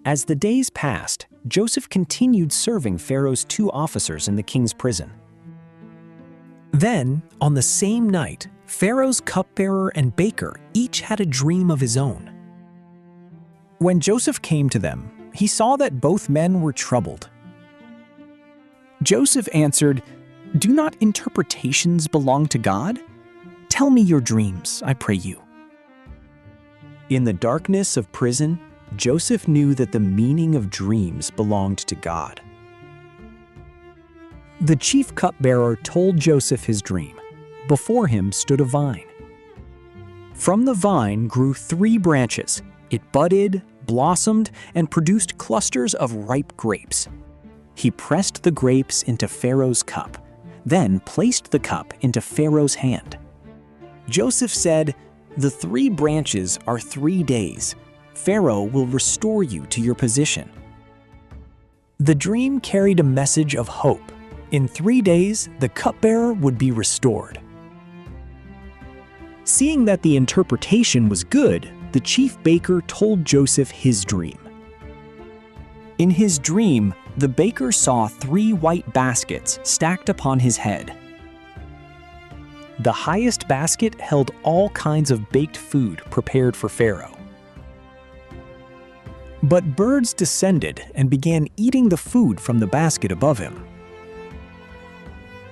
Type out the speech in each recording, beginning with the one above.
As the days passed, Joseph continued serving Pharaoh's 2 officers in the king's prison. Then, on the same night, Pharaoh's cupbearer and baker each had a dream of his own. When Joseph came to them, he saw that both men were troubled. Joseph answered, "Do not interpretations belong to God? Tell me your dreams, I pray you." In the darkness of prison, Joseph knew that the meaning of dreams belonged to God. The chief cupbearer told Joseph his dream. Before him stood a vine. From the vine grew 3 branches. It budded, blossomed, and produced clusters of ripe grapes. He pressed the grapes into Pharaoh's cup, then placed the cup into Pharaoh's hand. Joseph said, "The 3 branches are 3 days. Pharaoh will restore you to your position." The dream carried a message of hope. In 3 days, the cupbearer would be restored. Seeing that the interpretation was good, the chief baker told Joseph his dream. In his dream, the baker saw 3 white baskets stacked upon his head. The highest basket held all kinds of baked food prepared for Pharaoh. But birds descended and began eating the food from the basket above him.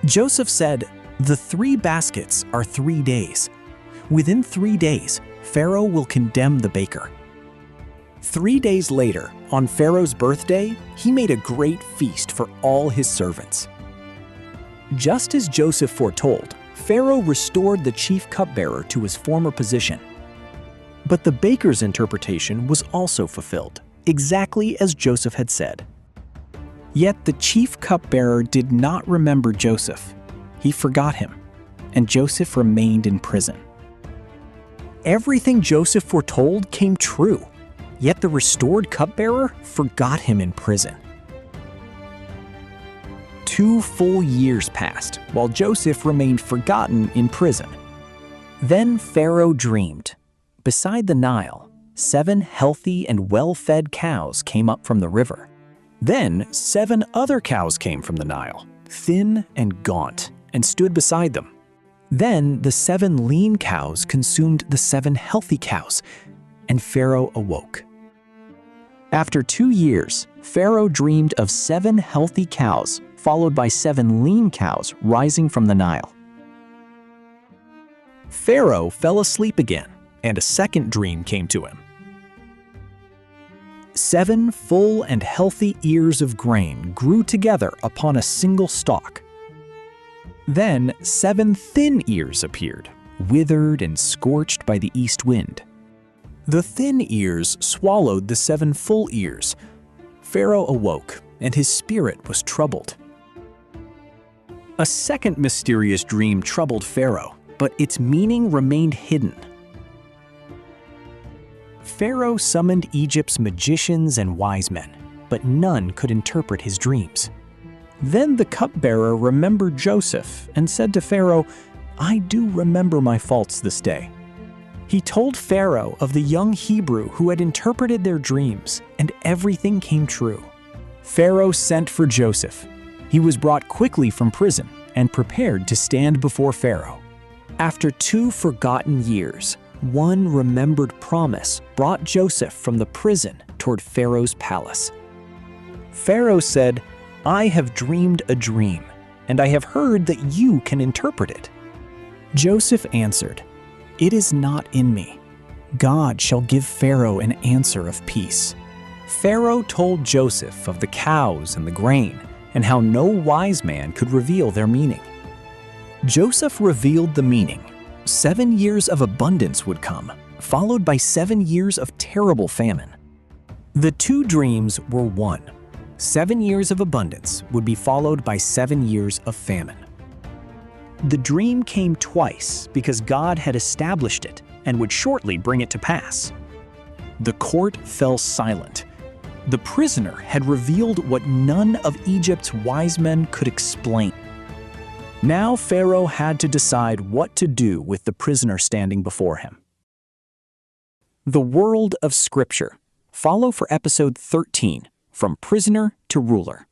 Joseph said, "The 3 baskets are 3 days. Within 3 days, Pharaoh will condemn the baker." 3 days later, on Pharaoh's birthday, he made a great feast for all his servants. Just as Joseph foretold, Pharaoh restored the chief cupbearer to his former position. But the baker's interpretation was also fulfilled, exactly as Joseph had said. Yet the chief cupbearer did not remember Joseph. He forgot him, and Joseph remained in prison. Everything Joseph foretold came true, yet the restored cupbearer forgot him in prison. 2 full years passed while Joseph remained forgotten in prison. Then Pharaoh dreamed. Beside the Nile, 7 healthy and well-fed cows came up from the river. Then 7 other cows came from the Nile, thin and gaunt, and stood beside them. Then the 7 lean cows consumed the 7 healthy cows, and Pharaoh awoke. After 2 years, Pharaoh dreamed of 7 healthy cows, followed by 7 lean cows rising from the Nile. Pharaoh fell asleep again, and a second dream came to him. 7 full and healthy ears of grain grew together upon a single stalk. Then 7 thin ears appeared, withered and scorched by the east wind. The thin ears swallowed the 7 full ears. Pharaoh awoke, and his spirit was troubled. A second mysterious dream troubled Pharaoh, but its meaning remained hidden. Pharaoh summoned Egypt's magicians and wise men, but none could interpret his dreams. Then the cupbearer remembered Joseph and said to Pharaoh, "I do remember my faults this day." He told Pharaoh of the young Hebrew who had interpreted their dreams, and everything came true. Pharaoh sent for Joseph. He was brought quickly from prison and prepared to stand before Pharaoh. After 2 forgotten years, one remembered promise brought Joseph from the prison toward Pharaoh's palace. Pharaoh said, "I have dreamed a dream, and I have heard that you can interpret it." Joseph answered, "It is not in me. God shall give Pharaoh an answer of peace." Pharaoh told Joseph of the cows and the grain, and how no wise man could reveal their meaning. Joseph revealed the meaning. 7 years of abundance would come, followed by 7 years of terrible famine. The 2 dreams were one. 7 years of abundance would be followed by 7 years of famine. The dream came twice because God had established it and would shortly bring it to pass. The court fell silent. The prisoner had revealed what none of Egypt's wise men could explain. Now Pharaoh had to decide what to do with the prisoner standing before him. The world of Scripture. Follow for episode 13, From Prisoner to Ruler.